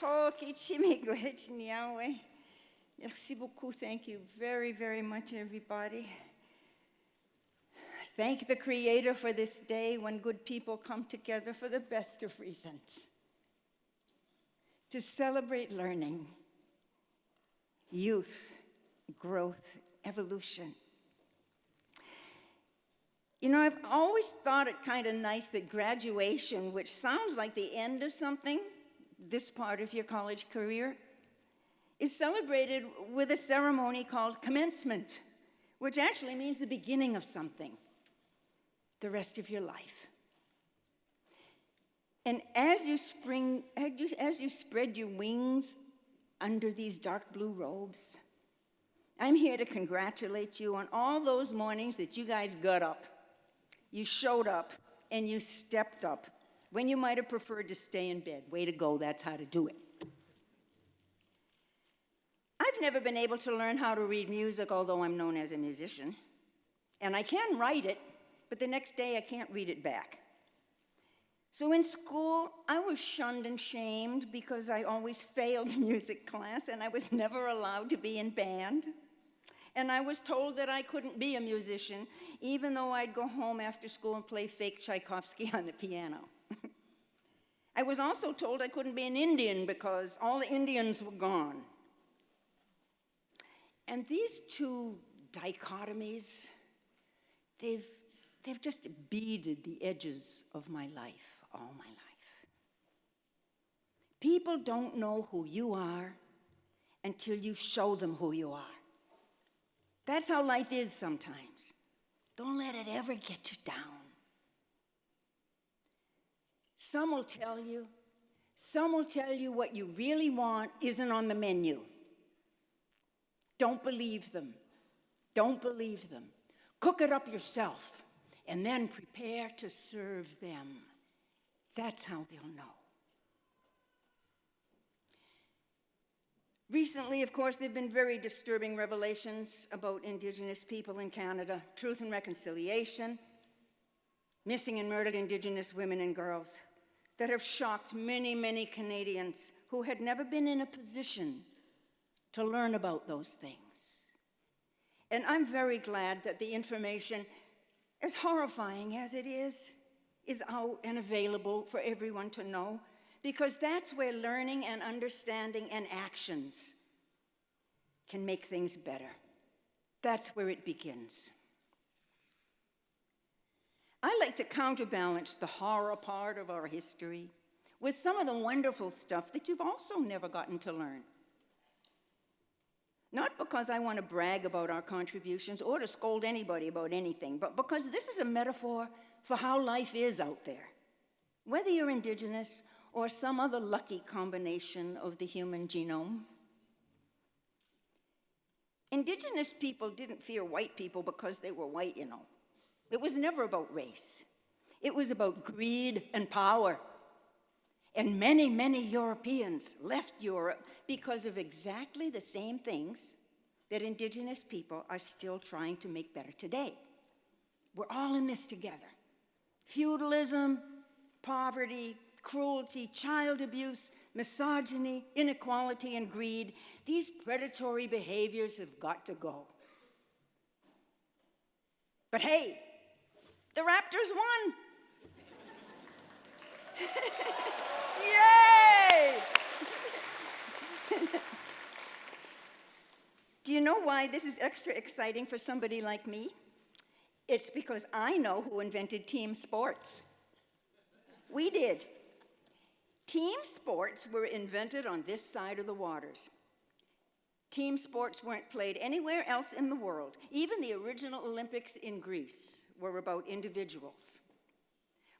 Oh, Kichimigwe. Merci beaucoup. Thank you very, very much, everybody. Thank the Creator for this day when good people come together for the best of reasons. To celebrate learning, youth, growth, evolution. You know, I've always thought it kind of nice that graduation, which sounds like the end of something, this part of your college career, is celebrated with a ceremony called commencement, which actually means the beginning of something, the rest of your life. And as you spread your wings under these dark blue robes, I'm here to congratulate you on all those mornings that you guys got up. You showed up and you stepped up when you might have preferred to stay in bed. Way to go, that's how to do it. I've never been able to learn how to read music, although I'm known as a musician. And I can write it, but the next day I can't read it back. So in school, I was shunned and shamed because I always failed music class and I was never allowed to be in band. And I was told that I couldn't be a musician, even though I'd go home after school and play fake Tchaikovsky on the piano. I was also told I couldn't be an Indian because all the Indians were gone. And these two dichotomies, they've just beaded the edges of my life, all my life. People don't know who you are until you show them who you are. That's how life is sometimes. Don't let it ever get you down. Some will tell you what you really want isn't on the menu. Don't believe them. Don't believe them. Cook it up yourself and then prepare to serve them. That's how they'll know. Recently, of course, there have been very disturbing revelations about Indigenous people in Canada, Truth and Reconciliation, missing and murdered Indigenous women and girls that have shocked many, many Canadians who had never been in a position to learn about those things. And I'm very glad that the information, as horrifying as it is out and available for everyone to know, because that's where learning and understanding and actions can make things better. That's where it begins. I like to counterbalance the horror part of our history with some of the wonderful stuff that you've also never gotten to learn. Not because I want to brag about our contributions or to scold anybody about anything, but because this is a metaphor for how life is out there. Whether you're Indigenous or some other lucky combination of the human genome. Indigenous people didn't fear white people because they were white, you know. It was never about race. It was about greed and power. And many, many Europeans left Europe because of exactly the same things that Indigenous people are still trying to make better today. We're all in this together. Feudalism, poverty, cruelty, child abuse, misogyny, inequality, and greed. These predatory behaviors have got to go. But hey, the Raptors won. Yay! Do you know why this is extra exciting for somebody like me? It's because I know who invented team sports. We did. Team sports were invented on this side of the waters. Team sports weren't played anywhere else in the world. Even the original Olympics in Greece were about individuals.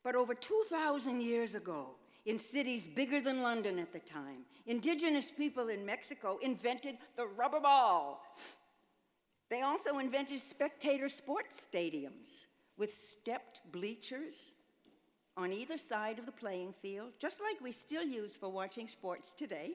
But over 2,000 years ago, in cities bigger than London at the time, Indigenous people in Mexico invented the rubber ball. They also invented spectator sports stadiums with stepped bleachers on either side of the playing field, just like we still use for watching sports today.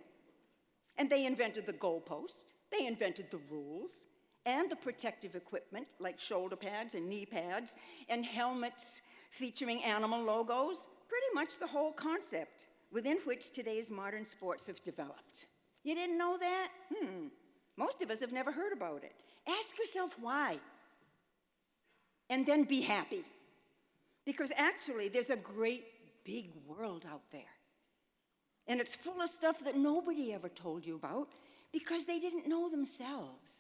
And they invented the goalpost, they invented the rules, and the protective equipment like shoulder pads and knee pads, and helmets featuring animal logos. Pretty much the whole concept within which today's modern sports have developed. You didn't know that? Most of us have never heard about it. Ask yourself why. And then be happy. Because actually, there's a great big world out there. And it's full of stuff that nobody ever told you about because they didn't know themselves.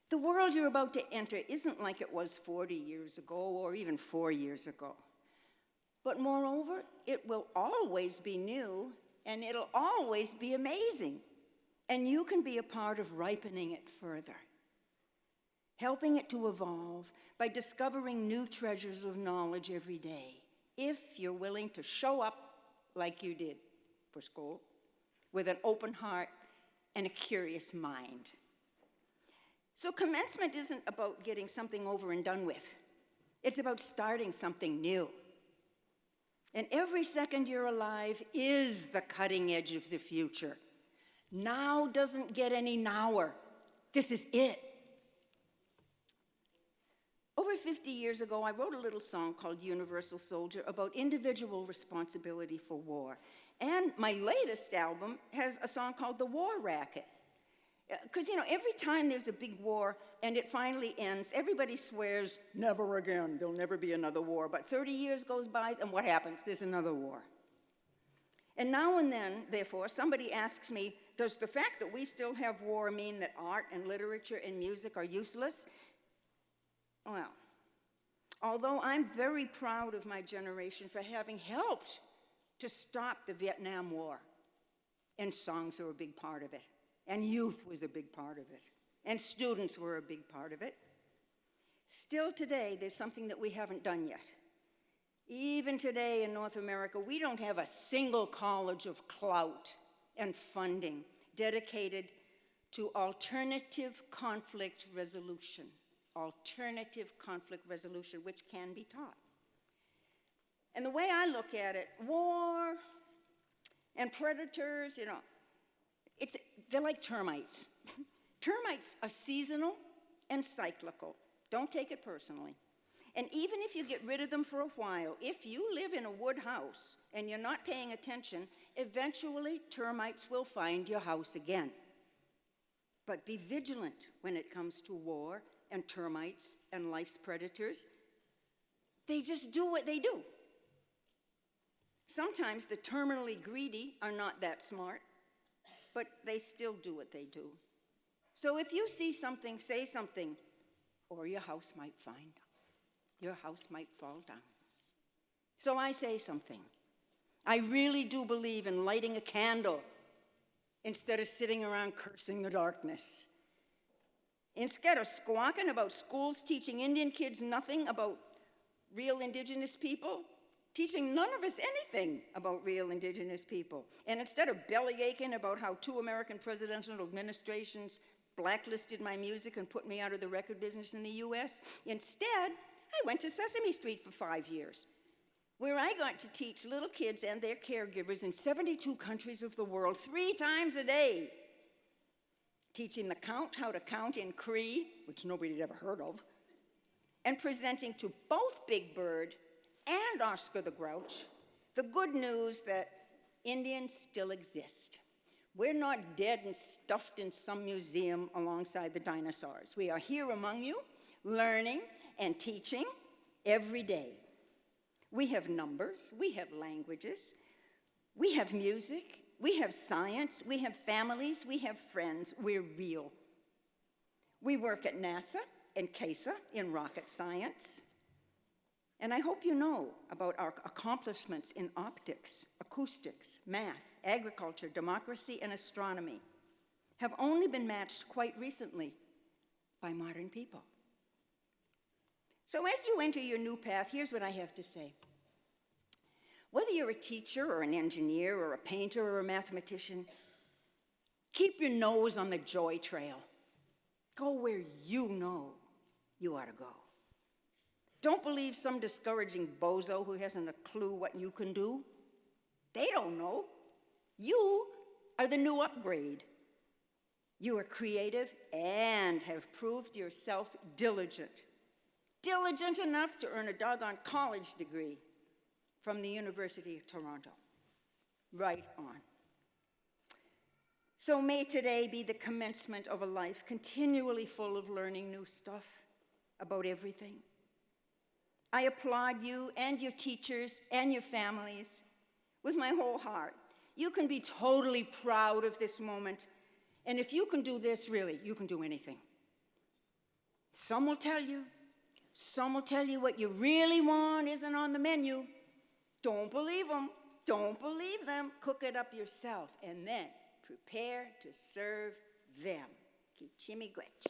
The world you're about to enter isn't like it was 40 years ago or even 4 years ago. But moreover, it will always be new and it'll always be amazing. And you can be a part of ripening it further, helping it to evolve by discovering new treasures of knowledge every day, if you're willing to show up like you did for school, with an open heart and a curious mind. So commencement isn't about getting something over and done with. It's about starting something new. And every second you're alive is the cutting edge of the future. Now doesn't get any nower. This is it. Over 50 years ago, I wrote a little song called Universal Soldier about individual responsibility for war. And my latest album has a song called The War Racket. Because, every time there's a big war and it finally ends, everybody swears, never again, there'll never be another war. But 30 years goes by, and what happens? There's another war. And now and then, therefore, somebody asks me, does the fact that we still have war mean that art and literature and music are useless? Well, although I'm very proud of my generation for having helped to stop the Vietnam War, and songs are a big part of it, and youth was a big part of it, and students were a big part of it, still today there's something that we haven't done yet. Even today in North America, we don't have a single college of clout and funding dedicated to alternative conflict resolution, which can be taught. And the way I look at it, war and predators, they're like termites. Termites are seasonal and cyclical. Don't take it personally. And even if you get rid of them for a while, if you live in a wood house and you're not paying attention, eventually termites will find your house again. But be vigilant when it comes to war and termites and life's predators. They just do what they do. Sometimes the terminally greedy are not that smart, but they still do what they do. So if you see something, say something, or your house might fall down. So I say something. I really do believe in lighting a candle instead of sitting around cursing the darkness. Instead of squawking about schools teaching Indian kids nothing about real indigenous people, teaching none of us anything about real indigenous people. And instead of bellyaching about how 2 American presidential administrations blacklisted my music and put me out of the record business in the US, instead, I went to Sesame Street for 5 years, where I got to teach little kids and their caregivers in 72 countries of the world 3 times a day, teaching the count how to count in Cree, which nobody had ever heard of, and presenting to both Big Bird and Oscar the Grouch the good news that Indians still exist. We're not dead and stuffed in some museum alongside the dinosaurs. We are here among you, learning and teaching every day. We have numbers, we have languages, we have music, we have science, we have families, we have friends. We're real. We work at NASA and CASA in rocket science. And I hope you know about our accomplishments in optics, acoustics, math, agriculture, democracy, and astronomy have only been matched quite recently by modern people. So as you enter your new path, here's what I have to say. Whether you're a teacher or an engineer or a painter or a mathematician, keep your nose on the joy trail. Go where you know you ought to go. Don't believe some discouraging bozo who hasn't a clue what you can do. They don't know. You are the new upgrade. You are creative and have proved yourself diligent. Diligent enough to earn a doggone college degree. from the University of Toronto. Right on. So may today be the commencement of a life continually full of learning new stuff about everything. I applaud you and your teachers and your families with my whole heart. You can be totally proud of this moment. And if you can do this, really, you can do anything. Some will tell you what you really want isn't on the menu. Don't believe them. Don't believe them. Cook it up yourself and then prepare to serve them. Kichimigwech.